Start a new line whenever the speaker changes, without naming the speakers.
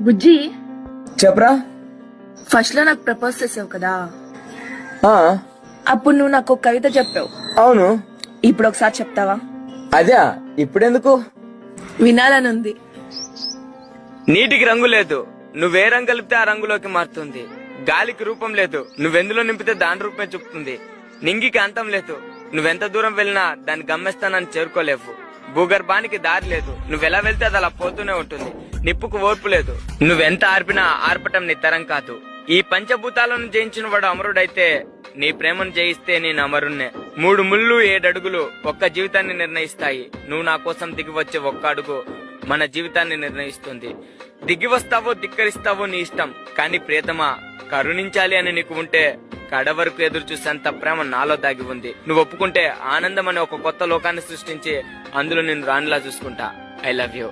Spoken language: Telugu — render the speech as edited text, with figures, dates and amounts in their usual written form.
బుజ్జి,
చెప్పరా.
ఫస్ట్ లో నాకు ప్రపోజ్ చేసావు కదా,
ఆ,
అప్పుడు నువ్వు నాకు ఒక కవిత చెప్పావు.
అవును.
ఇప్పుడు ఒకసారి చెప్తావా?
అదే ఇప్పుడెందుకు?
వినాలనుంది.
నీటికి రంగు లేదు, నువ్వే రంగు కలిపితే ఆ రంగులోకి మారుతుంది. గాలికి రూపం లేదు, నువ్వెందులో నింపితే దాని రూపమే చూపుతుంది. నింగికి అంతం లేదు, నువ్వెంత దూరం వెళ్ళినా దాని గమ్యస్థానాన్ని చేరుకోలేవు. భూగర్భానికి దారి లేదు, నువ్వెలా వెళ్తే అది అలా పోతూనే ఉంటుంది. నిప్పుకు ఓర్పు లేదు, నువ్వెంత ఆర్పినా ఆర్పటం నీ తరం కాదు. ఈ పంచభూతాలను జయించిన వాడు అమరుడైతే, నీ ప్రేమను జయిస్తే నేను అమరుణ్ణే. 3 ముళ్ళు 7 అడుగులు ఒక్క జీవితాన్ని నిర్ణయిస్తాయి. నువ్వు నా కోసం దిగి వచ్చే ఒక్క అడుగు మన జీవితాన్ని నిర్ణయిస్తుంది. దిగి వస్తావో ధిక్కరిస్తావో నీ ఇష్టం, కానీ ప్రియతమా కరుణించాలి అని నీకు ఉంటే కడ వరకు ఎదురు చూసేంత ప్రేమ నాలో దాగి ఉంది. నువ్వు ఒప్పుకుంటే ఆనందం అనే ఒక కొత్త లోకాన్ని సృష్టించి అందులో నేను రాణిలా చూసుకుంటా. I love you.